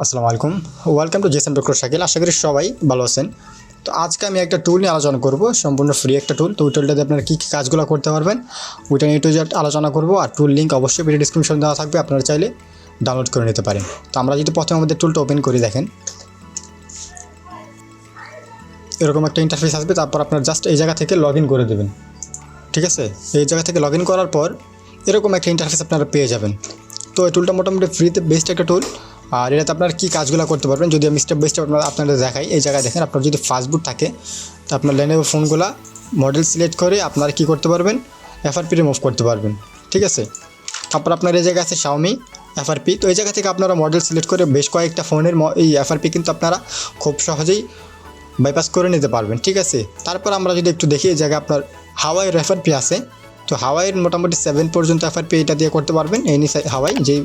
আসসালামু আলাইকুম, welcome to doctor Shakil. আশা করি সবাই ভালো আছেন। তো আজকে আমি একটা টুল নিয়ে আলোচনা করব, সম্পূর্ণ ফ্রি একটা টুল। তো ওই টুলটাতে আপনারা কী কী কাজগুলো করতে পারবেন ওইটা নিয়ে একটু আলোচনা করব। আর টুল লিঙ্ক অবশ্যই ভিডিও ডিসক্রিপশন দেওয়া থাকবে, আপনারা চাইলে ডাউনলোড করে নিতে পারেন। তো আমরা যদি প্রথমে আমাদের টুলটা ওপেন করি, দেখেন এরকম একটা ইন্টারফেস আসবে। তারপর আপনার জাস্ট এই জায়গা থেকে লগ ইন করে দেবেন। ঠিক আছে, এই জায়গা থেকে লগ ইন করার পর এরকম একটা ইন্টারফেস আপনারা পেয়ে যাবেন। তো এই টুলটা মোটামুটি ফ্রিতে বেস্ট একটা টুল। আর এটাতে আপনারা কী কাজগুলো করতে পারবেন যদি আমি স্টেপ বাই স্টেপ আপনাদের দেখাই। এই জায়গায় দেখেন, আপনার যদি ফাস্টবুট থাকে তো আপনার Lenovo ফোনগুলো মডেল সিলেক্ট করে আপনারা কী করতে পারবেন, FRP রিমুভ করতে পারবেন। ঠিক আছে, তারপর আপনার এই জায়গায় আছে Xiaomi FRP। তো এই জায়গা থেকে আপনারা মডেল সিলেক্ট করে বেশ কয়েকটা ফোনের এই FRP কিন্তু আপনারা খুব সহজেই বাইপাস করে নিতে পারবেন। ঠিক আছে, তারপর আমরা যদি একটু দেখি, এই জায়গায় আপনার হাওয়াইয়ের FRP আছে। তো হাওয়াইয়ের মোটামুটি 7 পর্যন্ত FRP এটা দিয়ে করতে পারবেন। হাওয়াই যেই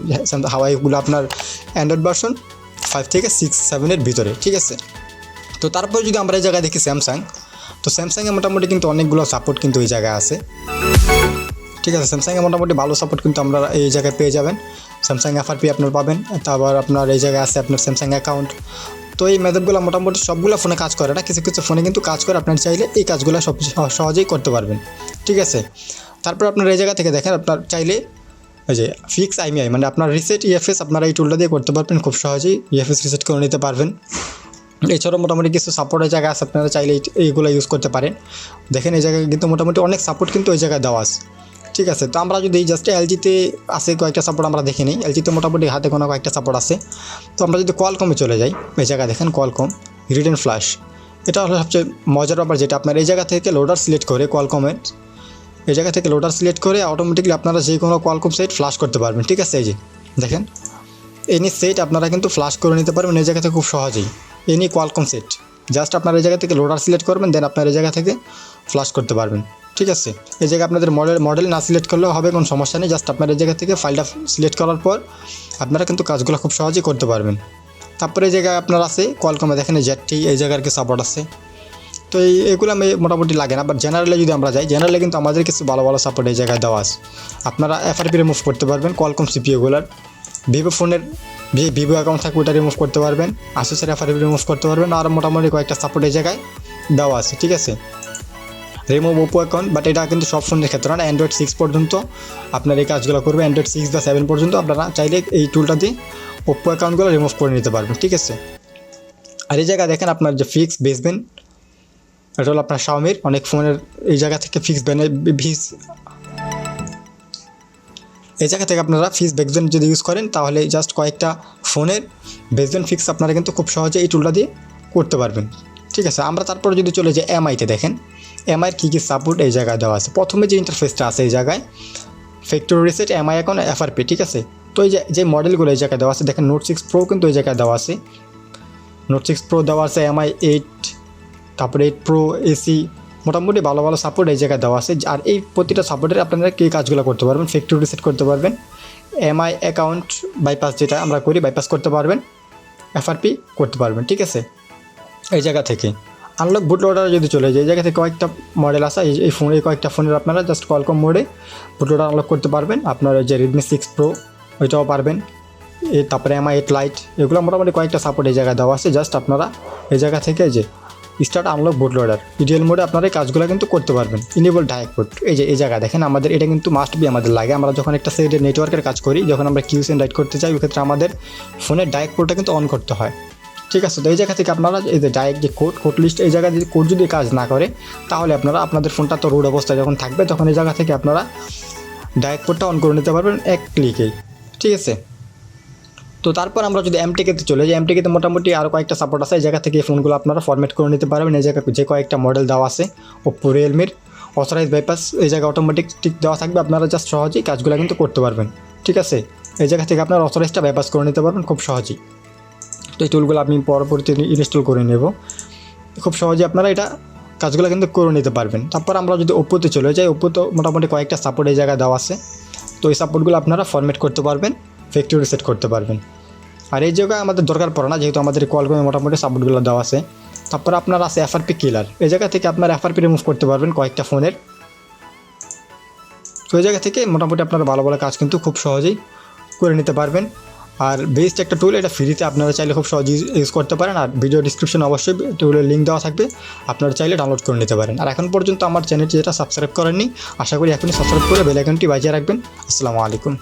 হাওয়াইগুলো আপনার অ্যান্ড্রয়েড ভার্সন 5 থেকে 6-7 ভিতরে। ঠিক আছে, তো তারপর যদি আমরা এই জায়গায় দেখি স্যামসাং, তো স্যামসাংয়ে মোটামুটি কিন্তু অনেকগুলো সাপোর্ট কিন্তু এই জায়গায় আছে। ঠিক আছে, স্যামসাংয়ে মোটামুটি ভালো সাপোর্ট কিন্তু আমরা এই জায়গায় পেয়ে যাবেন। স্যামসাং FRP আপনার পাবেন। তারপর আপনার এই জায়গায় আছে আপনার স্যামসাং অ্যাকাউন্ট। তো এই মেথডগুলো মোটামুটি সবগুলো ফোনে কাজ করে না, কিছু কিছু ফোনে কিন্তু কাজ করে। আপনার চাইলে এই কাজগুলো সব সহজেই করতে পারবেন। ঠিক আছে, তারপর আপনার এই জায়গা থেকে দেখেন, আপনার চাইলে এই যে ফিক্স IMEI মানে আপনার রিসেট EFS আপনারা এই টুলটা দিয়ে করতে পারবেন, খুব সহজেই EFS রিসেট করে নিতে পারবেন। এছাড়াও মোটামুটি কিছু সাপোর্টের জায়গা আছে, আপনারা চাইলে এইগুলো ইউজ করতে পারেন। দেখেন এই জায়গায় কিন্তু মোটামুটি অনেক সাপোর্ট কিন্তু ওই জায়গায় দেওয়া আছে। ঠিক আছে, তো আমরা যদি জাস্ট LGতে আছে কয়েকটা সাপোর্ট আমরা দেখে নিই। LGতে মোটামুটি হাতে কোনো কয়েকটা সাপোর্ট আছে। তো আমরা যদি কোয়ালকমে চলে যাই, এই জায়গায় দেখেন কোয়ালকম রিড ফ্ল্যাশ। এটা হলো সবচেয়ে মজার ব্যাপার, যেটা আপনার এই জায়গা থেকে লোডার সিলেক্ট করে কোয়ালকমের এই জায়গা থেকে লোডার সিলেক্ট করে অটোমেটিকলি আপনারা যে কোনো কোয়ালকম সেট ফ্ল্যাশ করতে পারবেন। ঠিক আছে, এই যে দেখেন এনি সেট আপনারা কিন্তু ফ্ল্যাশ করে নিতে পারবেন এই জায়গা থেকে খুব সহজেই। এনি কোয়ালকম সেট জাস্ট আপনার এই জায়গা থেকে লোডার সিলেক্ট করবেন, দেন আপনার এই জায়গা থেকে ফ্ল্যাশ করতে পারবেন। ঠিক আছে, এই জায়গায় আপনাদের মডেল না সিলেক্ট করলেও হবে, কোনো সমস্যা নেই। জাস্ট আপনার এই জায়গা থেকে ফাইলটা সিলেক্ট করার পর আপনারা কিন্তু কাজগুলো খুব সহজেই করতে পারবেন। তারপরে এই জায়গায় আপনার আছে কোয়ালকমে দেখেন জেডটি, এই জায়গার কি সাপোর্ট আছে। তো এগুলো আমি মোটামুটি লাগে না, বাট জেনারেলে যদি আমরা যাই, জেনারেলে কিন্তু আমাদের কিছু ভালো ভালো সাপোর্ট এই জায়গায় দেওয়া আছে। আপনারা FRP রিমুভ করতে পারবেন কোয়ালকম CPUগুলোর। ভিভো ফোনের ভিভো অ্যাকাউন্ট থাকবে ওটা রিমুভ করতে পারবেন। আসুসের FRP রিমুভ করতে পারবেন। আর মোটামুটি কয়েকটা সাপোর্ট এই জায়গায় দেওয়া আছে। ঠিক আছে, রিমুভ ওপো অ্যাকাউন্ট, বাট এটা কিন্তু সব ফোনের ক্ষেত্রে না, অ্যান্ড্রয়েড 6 পর্যন্ত আপনার এই কাজগুলো করবে। অ্যান্ড্রয়েড 6 বা 7 পর্যন্ত আপনারা চাইলে এই টুলটা দিয়ে ওপো অ্যাকাউন্টগুলো রিমুভ করে নিতে পারবেন। ঠিক আছে, আর এই জায়গায় দেখেন আপনার যে ফিক্স বেসবেন, এটা হলো আপনার Xiaomiর অনেক ফোনের এই জায়গা থেকে এই জায়গা থেকে আপনারা বেসবেন যদি ইউজ করেন, তাহলে জাস্ট কয়েকটা ফোনের বেসবেন ফিক্স আপনারা কিন্তু খুব সহজে এই টুলটা দিয়ে করতে পারবেন। ঠিক আছে, আমরা তারপরে যদি চলে যাই MIতে, দেখেন MIর কী কী সাপোর্ট এই জায়গায় দেওয়া আছে। প্রথমে যে ইন্টারফেসটা আছে এই জায়গায় factory reset MI account FRP। ঠিক আছে, তো এই যে মডেলগুলো এই জায়গায় দেওয়া আছে, দেখেন নোট 6 Pro কিন্তু এই জায়গায় দেওয়া আছে। নোট 6 Pro দেওয়া আছে, MI 8, তারপরে 8 Pro AC, মোটামুটি ভালো ভালো সাপোর্ট এই জায়গায় দেওয়া আছে। আর এই প্রতিটা সাপোর্টের আপনারা কী কাজগুলো করতে পারবেন, ফ্যাক্টরি রিসেট করতে পারবেন, MI অ্যাকাউন্ট বাইপাস যেটা আমরা করি বাইপাস করতে পারবেন, FRP করতে পারবেন। ঠিক আছে, এই জায়গা থেকে আনলক বুট লোডার যদি চলে যায়, এই জায়গা থেকে কয়েকটা মডেল আছে। এই ফোনে কয়েকটা ফোনের আপনারা জাস্ট কোয়ালকম মোডে বুট লোডার আনলক করতে পারবেন। আপনার যে Redmi 6 Pro ওইটাও পারবেন। তারপরে MI 8 Lite, এগুলো মোটামুটি কয়েকটা সাপোর্ট এই জায়গায় দেওয়া আছে। জাস্ট আপনারা এই জায়গা থেকে যে স্টার্ট আনলক বুট লোডার ইডিএল মোডে আপনারা এই কাজগুলো কিন্তু করতে পারবেন। ইনেবল ডাইরেক্ট পোর্ট, এই জায়গা দেখেন আমাদের এটা কিন্তু মাস্ট বি আমাদের লাগে। আমরা যখন একটা সেটের নেটওয়ার্কের কাজ করি, যখন আমরা QCN রাইট করতে চাই, ওই ক্ষেত্রে আমাদের ফোনের ডাইরেক্ট পোর্টটা কিন্তু অন করতে হয়। ঠিক আছে, তো এই জায়গা থেকে আপনারা এই যে ডাইরেক্ট যে কোড লিস্ট, এই জায়গায় যদি কোড যদি কাজ না করে, তাহলে আপনারা আপনাদের ফোনটা তো রুট অবস্থায় যখন থাকবে, তখন এই জায়গা থেকে আপনারা ডাইরেক্ট পোর্টটা অন করে নিতে পারবেন এক ক্লিকেই। ঠিক আছে, তো তারপর আমরা যদি MTKতে চলে যাই, MTKতে মোটামুটি আরও কয়েকটা সাপোর্ট আছে। এই জায়গা থেকে এই ফোনগুলো আপনারা ফরম্যাট করে নিতে পারবেন। এই জায়গায় যে কয়েকটা মডেল দেওয়া আছে ওপো রিয়েলমির অথরাইজ বাইপাস এই জায়গায় অটোমেটিক টিক দেওয়া থাকবে, আপনারা জাস্ট সহজেই কাজগুলো কিন্তু করতে পারবেন। ঠিক আছে, এই জায়গা থেকে আপনারা অথরাইজটা বাইপাস করে নিতে পারবেন খুব সহজেই। তো এই টুলগুলো আপনি পরবর্তীতে ইনস্টল করে নেব, খুব সহজে আপনারা এটা কাজগুলো কিন্তু করে নিতে পারবেন। তারপর আমরা যদি ওপোতে চলে যাই, ওপোতে মোটামুটি কয়েকটা সাপোর্ট এই জায়গায় দেওয়া আছে। তো এই সাপোর্টগুলো আপনারা ফরম্যাট করতে পারবেন, ফ্যাক্টরি রিসেট করতে পারবেন। আর এই জায়গায় আমাদের দরকার পড়ে না, যেহেতু আমাদের কোয়ালকমে মোটামুটি সাপোর্টগুলো দেওয়া আছে। তারপর আপনার আছে FRP কিলার, এই জায়গা থেকে আপনার FRP রিমুভ করতে পারবেন কয়েকটা ফোনের। তো এই জায়গা থেকে মোটামুটি আপনারা ভালো ভালো কাজ কিন্তু খুব সহজেই করে নিতে পারবেন। আর বেস্ট একটা টুল, এটা ফ্রিতে আপনারা চাইলে খুব সহজে ইউজ করতে পারেন। আর ভিডিও ডিসক্রিপশনে অবশ্যই টুলের লিঙ্ক দেওয়া থাকবে, আপনারা চাইলে ডাউনলোড করে নিতে পারেন। আর এখন পর্যন্ত আমার চ্যানেলটি যেটা সাবস্ক্রাইব করেননি, আশা করি এখনই সাবস্ক্রাইব করে বেল আইকনটি বাজিয়ে রাখবেন। আসসালামু আলাইকুম।